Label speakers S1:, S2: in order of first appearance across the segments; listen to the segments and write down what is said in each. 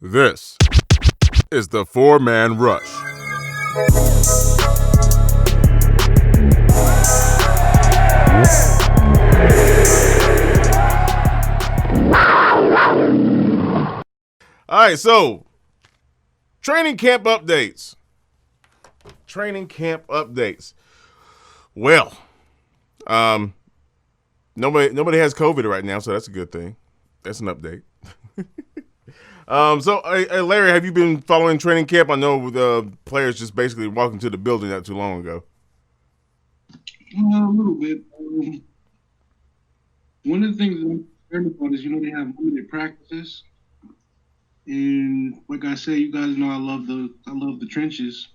S1: This is the four-man rush. All right, so training camp updates. Well, nobody has COVID right now, so that's a good thing. That's an update. Hey, Larry, have you been following training camp? I know the players just basically walked into the building not too long ago.
S2: A little bit. One of the things I'm concerned about is, they have limited practices, and like I say, you guys know I love the trenches.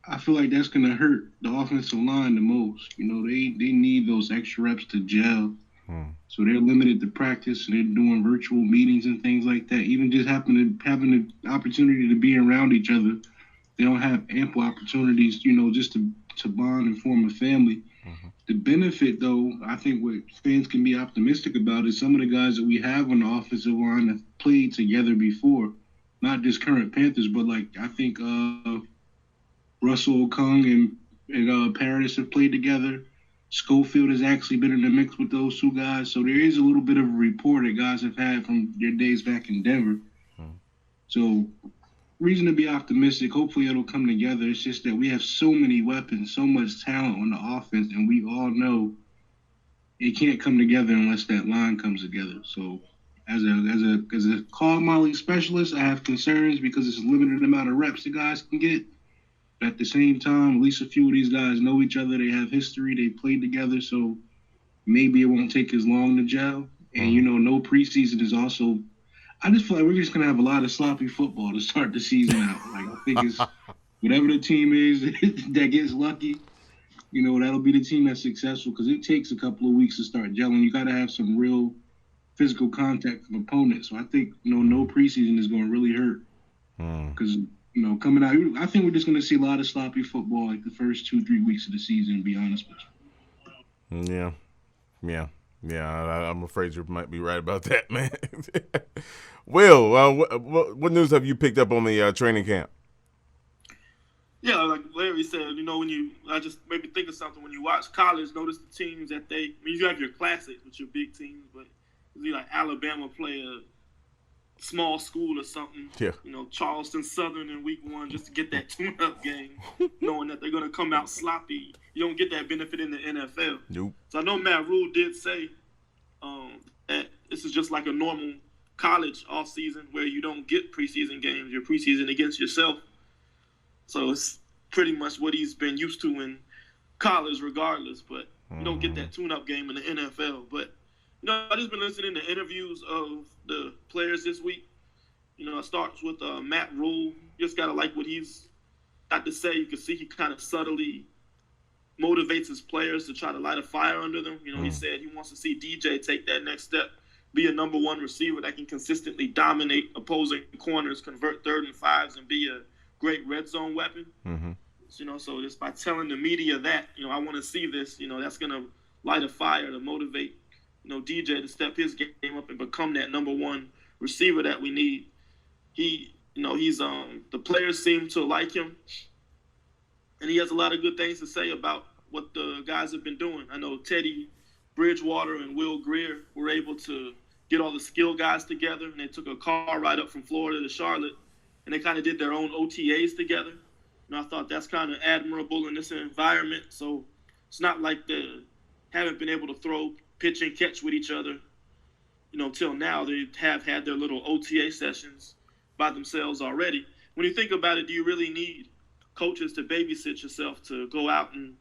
S2: I feel like that's gonna hurt the offensive line the most. They need those extra reps to gel. So they're limited to practice, and they're doing virtual meetings and things like that. Even just having the opportunity to be around each other, they don't have ample opportunities, just to bond and form a family. The benefit, though, I think what fans can be optimistic about is some of the guys that we have on the offensive line have played together before, not just current Panthers, but like I think Russell Okung and Paradis have played together. Schofield has actually been in the mix with those two guys, so there is a little bit of a rapport that guys have had from their days back in Denver. So, reason to be optimistic. Hopefully, it'll come together. It's just that we have so many weapons, so much talent on the offense, and we all know it can't come together unless that line comes together. So, as a call molly specialist, I have concerns because it's a limited amount of reps the guys can get. But at the same time, at least a few of these guys know each other. They have history. They played together, so maybe it won't take as long to gel. And no preseason is also. I just feel like we're just gonna have a lot of sloppy football to start the season out. Like I think it's whatever the team is that gets lucky. That'll be the team that's successful because it takes a couple of weeks to start gelling. You got to have some real physical contact from opponents. So I think no preseason is going to really hurt because. Coming out, I think we're just going to see a lot of sloppy football like the first 2-3 weeks of the season, to be honest with
S1: you. Yeah. I'm afraid you might be right about that, man. Will, what news have you picked up on the training camp?
S3: Yeah, like Larry said, I just made me think of something when you watch college. Notice the teams that you have your classics with your big teams, but like Alabama play a small school or something.
S1: Yeah.
S3: Charleston Southern in week 1 just to get that tune-up game, knowing that they're going to come out sloppy. You don't get that benefit in the NFL.
S1: Nope.
S3: So I know Matt Rule did say that this is just like a normal college off season where you don't get preseason games. You're preseason against yourself. So it's pretty much what he's been used to in college regardless, but you don't get that tune-up game in the NFL. But I've just been listening to interviews of the players this week. It starts with Matt Rule. Just got to like what he's got to say. You can see he kind of subtly motivates his players to try to light a fire under them. He said he wants to see DJ take that next step, be a number one receiver that can consistently dominate opposing corners, convert 3rd and 5s, and be a great red zone weapon. So just by telling the media that, I want to see this, that's going to light a fire to motivate DJ to step his game up and become that number one receiver that we need. He's the players seem to like him, and he has a lot of good things to say about what the guys have been doing. I know Teddy Bridgewater and Will Greer were able to get all the skill guys together, and they took a car ride up from Florida to Charlotte, and they kind of did their own OTAs together. I thought that's kind of admirable in this environment. So it's not like they haven't been able to throw pitch and catch with each other, till now. They have had their little OTA sessions by themselves already. When you think about it, do you really need coaches to babysit yourself to go out and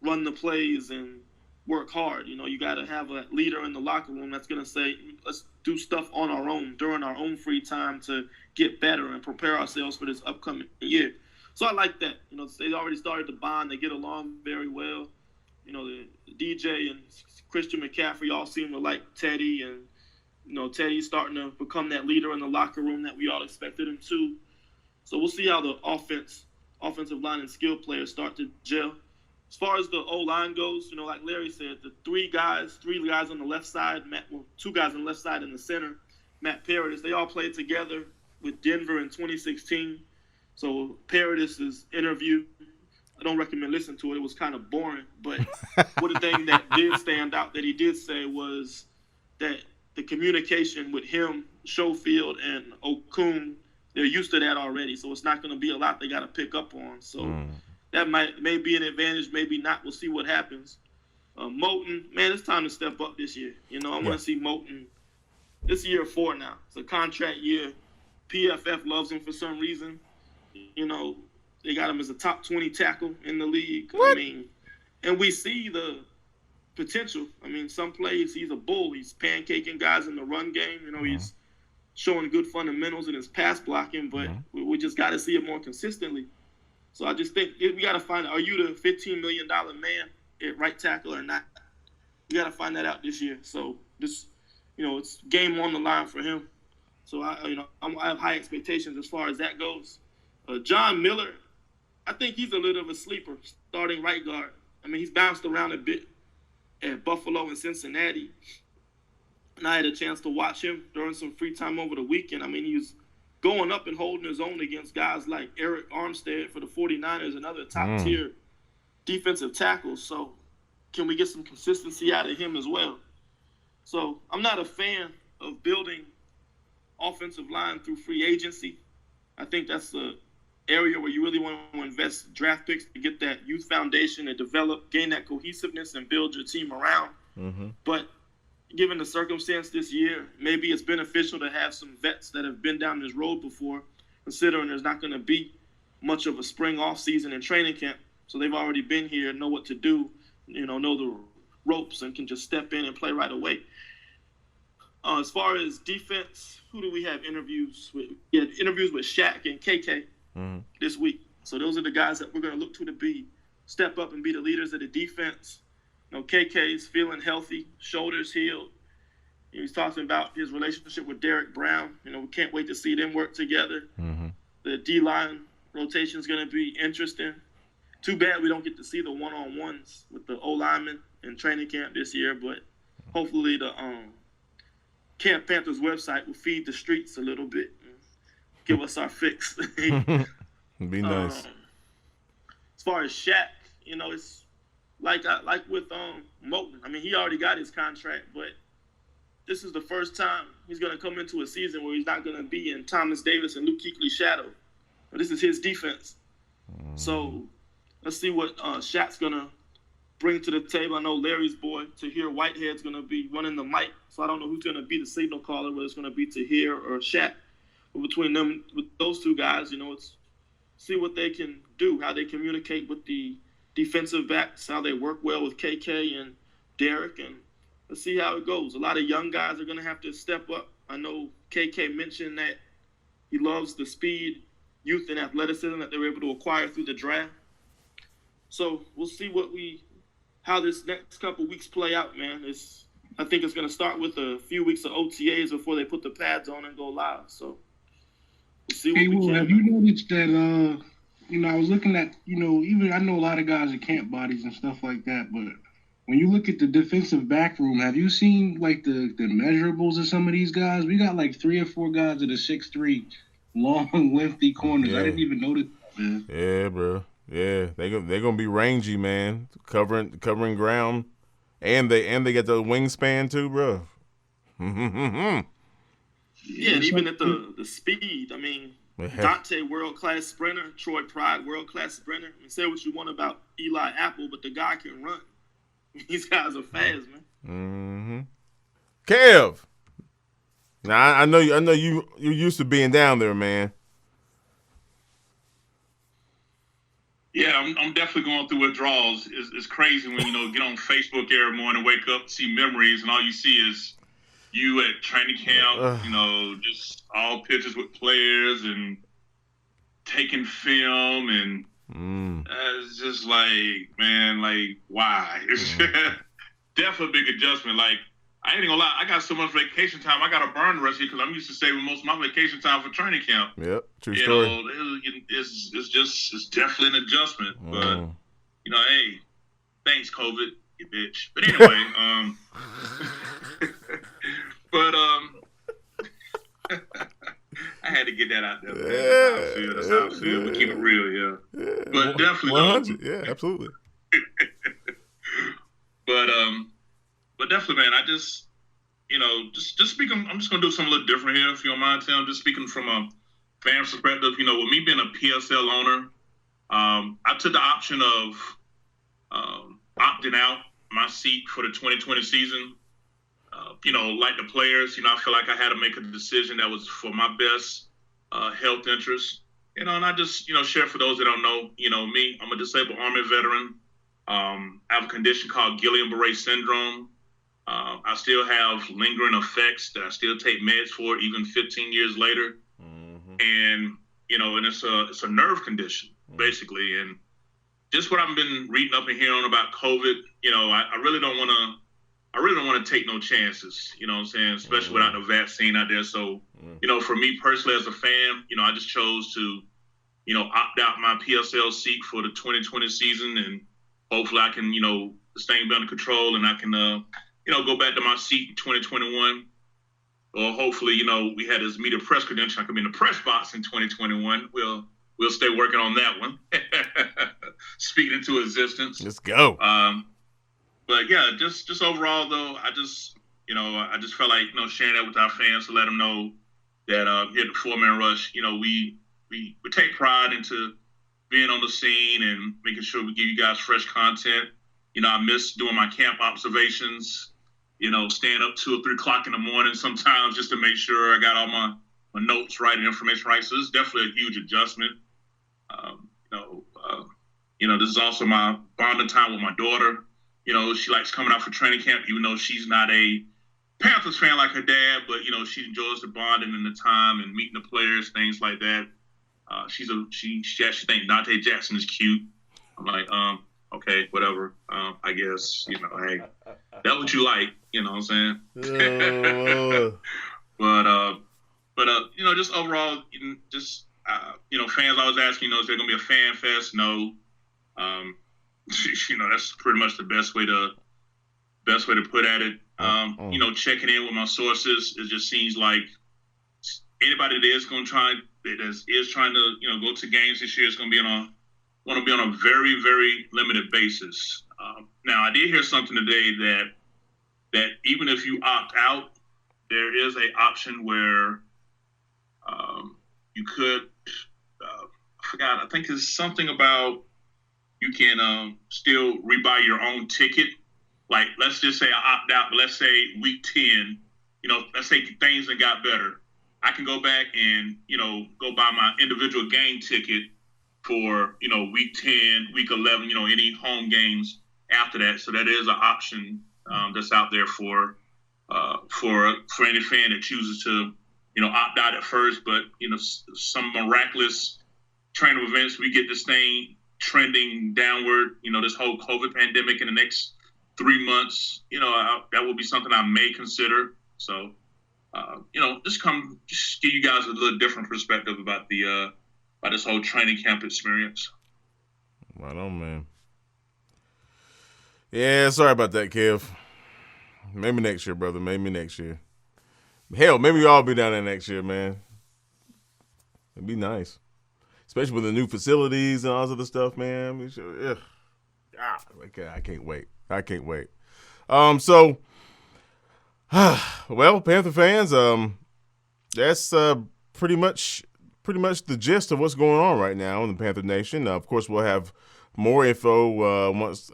S3: run the plays and work hard? You got to have a leader in the locker room that's going to say, let's do stuff on our own during our own free time to get better and prepare ourselves for this upcoming year. So I like that. They already started to bond. They get along very well. The DJ and Christian McCaffrey all seem to like Teddy, and Teddy's starting to become that leader in the locker room that we all expected him to. So we'll see how the offensive line and skill players start to gel. As far as the O-line goes, like Larry said, the three guys on the left side, 2 guys on the left side and the center, Matt Paradis, they all played together with Denver in 2016. So Paradis' interview, I don't recommend listening to it. It was kind of boring. But one of the things that did stand out that he did say was that the communication with him, Schofield, and Okun, they're used to that already. So it's not going to be a lot they got to pick up on. So that may be an advantage, maybe not. We'll see what happens. Moten, man, it's time to step up this year. You know, I want to see Moten. It's year 4 now. It's a contract year. PFF loves him for some reason. You know, they got him as a top 20 tackle in the league.
S1: What?
S3: I mean, and we see the potential. I mean, some plays, he's a bull. He's pancaking guys in the run game. You know, he's showing good fundamentals in his pass blocking, but we just got to see it more consistently. So I just think we got to find out, are you the $15 million man at right tackle or not? We got to find that out this year. So this, you know, it's game on the line for him. So I have high expectations as far as that goes. John Miller, I think he's a little of a sleeper, starting right guard. I mean, he's bounced around a bit at Buffalo and Cincinnati. And I had a chance to watch him during some free time over the weekend. I mean, he was going up and holding his own against guys like Eric Armstead for the 49ers and other top-tier defensive tackles. So can we get some consistency out of him as well? So I'm not a fan of building offensive line through free agency. I think that's the area where you really want to invest draft picks to get that youth foundation and develop, gain that cohesiveness and build your team around. But given the circumstance this year, maybe it's beneficial to have some vets that have been down this road before, considering there's not going to be much of a spring off season and training camp. So they've already been here, know what to do, know the ropes and can just step in and play right away. As far as defense, who do we have interviews with? We had interviews with Shaq and KK this week. So those are the guys that we're going to look to step up and be the leaders of the defense. KK's feeling healthy, shoulders healed. He's talking about his relationship with Derek Brown. We can't wait to see them work together. The D-line rotation is going to be interesting. Too bad we don't get to see the one-on-ones with the O-linemen in training camp this year, but hopefully the Camp Panthers website will feed the streets a little bit and give us our fix.
S1: Be nice.
S3: As far as Shaq, it's like with Moten. I mean, he already got his contract, but this is the first time he's going to come into a season where he's not going to be in Thomas Davis and Luke Kuechly's shadow. But this is his defense. So let's see what Shaq's going to bring to the table. I know Larry's boy, Tahir Whitehead's going to be running the mic. So I don't know who's going to be the signal caller, whether it's going to be Tahir or Shaq. But between them, with those two guys, it's see what they can do, how they communicate with the defensive backs, how they work well with KK and Derek, and let's see how it goes. A lot of young guys are going to have to step up. I know KK mentioned that he loves the speed, youth, and athleticism that they were able to acquire through the draft. So we'll see how this next couple weeks play out, man. I think it's going to start with a few weeks of OTAs before they put the pads on and go live. So we'll see what we can.
S2: Have you noticed that, I was looking at, even I know a lot of guys are camp bodies and stuff like that, but when you look at the defensive back room, have you seen, like, the measurables of some of these guys? We got, like, 3 or 4 guys that are 6'3", long, lengthy corners.
S1: Yeah.
S2: I didn't even notice that, man.
S1: Yeah, bro. Yeah, they're gonna be rangy, man, covering ground, and they get the wingspan too, bro.
S3: Yeah, and even at the speed, I mean, Dante, world-class sprinter, Troy Pride, world-class sprinter. And say what you want about Eli Apple, but the guy can run. These guys are fast, man.
S1: Kev, now I know you used to being down there, man.
S4: Yeah, I'm definitely going through withdrawals. It's crazy when get on Facebook every morning, wake up, see memories, and all you see is you at training camp. Just all pictures with players and taking film, and it's just like, man, like, why? It's definitely a big adjustment. Like, I ain't gonna lie, I got so much vacation time, I got to burn the rest of it because I'm used to saving most of my vacation time for training camp.
S1: Yep, true story.
S4: It's definitely an adjustment. But, hey, thanks, COVID, you bitch. But anyway, I had to get that out there, man. That's how I feel. That's how I feel. We keep it real, yeah. But definitely,
S1: 100. Yeah, absolutely.
S4: But definitely, man. I just, just speaking. I'm just gonna do something a little different here, if you don't mind, Tim. Just speaking from a fan perspective. With me being a PSL owner, I took the option of opting out my seat for the 2020 season. Like the players, I feel like I had to make a decision that was for my best health interest. And I just, share for those that don't know, me, I'm a disabled Army veteran. I have a condition called Guillain-Barré syndrome. I still have lingering effects that I still take meds for even 15 years later. Mm-hmm. And, and it's a nerve condition, basically. And just what I've been reading up and hearing about COVID, I really don't want to take no chances, you know what I'm saying, especially without the vaccine out there. So, for me personally as a fan, I just chose to, opt out my PSL seat for the 2020 season, and hopefully I can, this thing be under control and I can, go back to my seat in 2021. Or hopefully, we had this media press credential. I can be in the press box in 2021. We'll stay working on that one. Speaking into existence.
S1: Let's go.
S4: But yeah, just overall though, I just felt like, sharing that with our fans to let them know that here at the 4-Man Rush, we take pride into being on the scene and making sure we give you guys fresh content. I miss doing my camp observations, staying up 2 or 3 o'clock in the morning sometimes just to make sure I got all my notes right and information right. So it's definitely a huge adjustment. This is also my bonding time with my daughter. She likes coming out for training camp, even though she's not a Panthers fan like her dad, but, she enjoys the bonding and the time and meeting the players, things like that. She actually thinks Dante Jackson is cute. I'm like, okay, whatever. I guess, hey, that's what you like, you know what I'm saying? But just overall, fans always ask, is there going to be a fan fest? No. That's pretty much the best way to put at it. Checking in with my sources, it just seems like anybody that is trying to, go to games this year is going to be on a very, very limited basis. Now, I did hear something today that even if you opt out, there is an option where you could, I forgot, I think it's something about you can still rebuy your own ticket. Like, let's just say I opt out, but let's say week 10, let's say things that got better. I can go back and, go buy my individual game ticket for, week 10, week 11, any home games after that. So that is an option that's out there for any fan that chooses to, opt out at first. But, some miraculous train of events, we get this thing trending downward, this whole COVID pandemic in the next 3 months, that will be something I may consider. So, just give you guys a little different perspective about this whole training camp experience.
S1: Right on, man. Yeah, sorry about that, Kev. Maybe next year, brother. Maybe next year. Hell, maybe we all be down there next year, man. It'd be nice. Especially with the new facilities and all this other stuff, man. I can't wait. Well, Panther fans, that's pretty much the gist of what's going on right now in the Panther Nation. Of course, we'll have more info once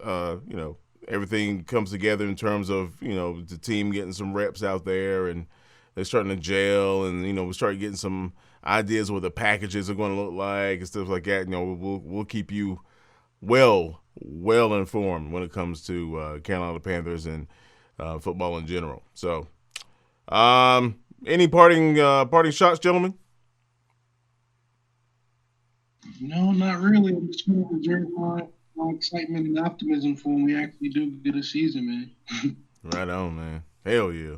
S1: everything comes together in terms of the team getting some reps out there and they're starting to gel, and we start getting some ideas what the packages are going to look like and stuff like that. We'll keep you well informed when it comes to Carolina Panthers and football in general. So, any parting shots, gentlemen?
S2: No, not really. I'm just going to reserve my excitement and optimism for when we actually do get a season, man.
S1: Right on, man. Hell yeah.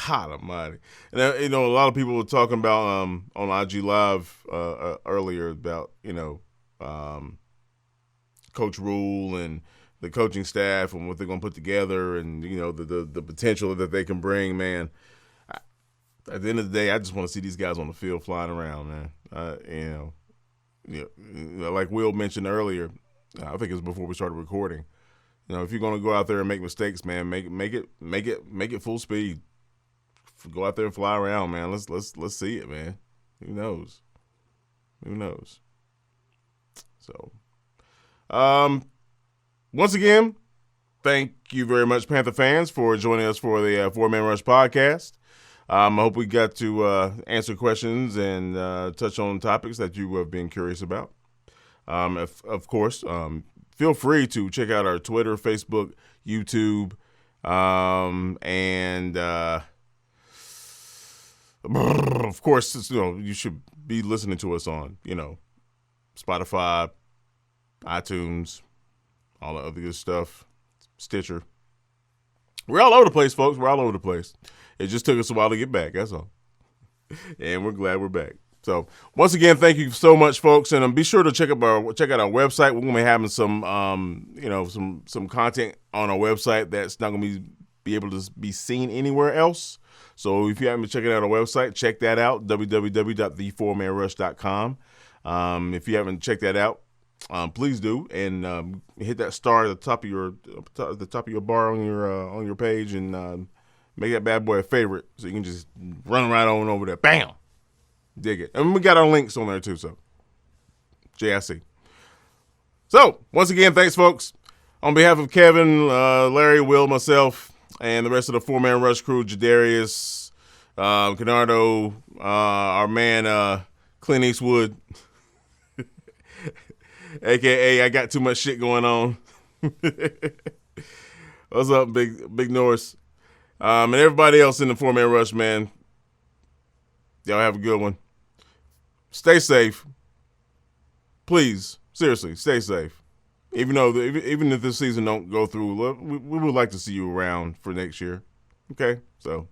S1: God almighty. And, a lot of people were talking about on IG Live earlier about, Coach Rule and the coaching staff and what they're going to put together and, the potential that they can bring, man. at the end of the day, I just want to see these guys on the field flying around, man. Like Will mentioned earlier, I think it was before we started recording. If you're going to go out there and make mistakes, man, make it full speed. Go out there and fly around, man. Let's see it, man. Who knows? So, once again, thank you very much, Panther fans, for joining us for the Four-Man Rush podcast. I hope we got to answer questions and touch on topics that you have been curious about. Of course, feel free to check out our Twitter, Facebook, YouTube, and of course, you should be listening to us on, Spotify, iTunes, all the other good stuff, Stitcher. We're all over the place, folks. We're all over the place. It just took us a while to get back. That's all. And we're glad we're back. So once again, thank you so much, folks, and be sure to check out our website. We're gonna be having some content on our website that's not gonna be able to be seen anywhere else. So if you haven't been checking out our website, check that out, www.thefourmanrush.com. If you haven't checked that out, please do, and hit that star at the top of your bar on your page, and make that bad boy a favorite, so you can just run right on over there. Bam, dig it, and we got our links on there too. So, JIC. So once again, thanks, folks. On behalf of Kevin, Larry, Will, myself, and the rest of the Four-Man Rush crew, Jadarius, Canardo, our man Clint Eastwood. AKA, I got too much shit going on. What's up, Big Norris? And everybody else in the Four-Man Rush, man. Y'all have a good one. Stay safe. Please, seriously, stay safe. Even if this season don't go through, we would like to see you around for next year. Okay? So,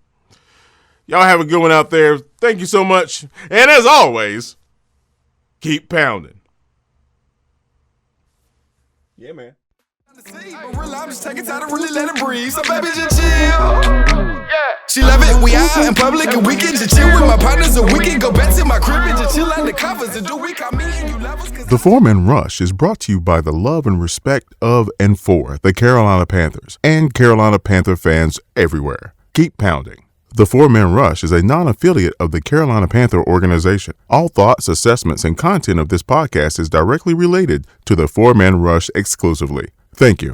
S1: y'all have a good one out there. Thank you so much. And as always, keep pounding. Yeah, man.
S5: I'm just taking time to really let it breathe. So baby, just chill. Yeah. She love it. We out in public and we can just chill with my partners, and we can go back to my crib and just chill under covers and do we call me and you lovers.
S6: The Four-Man Rush is brought to you by the love and respect of and for the Carolina Panthers and Carolina Panther fans everywhere. Keep pounding. The Four-Man Rush is a non-affiliate of the Carolina Panther organization. All thoughts, assessments, and content of this podcast is directly related to the Four-Man Rush exclusively. Thank you.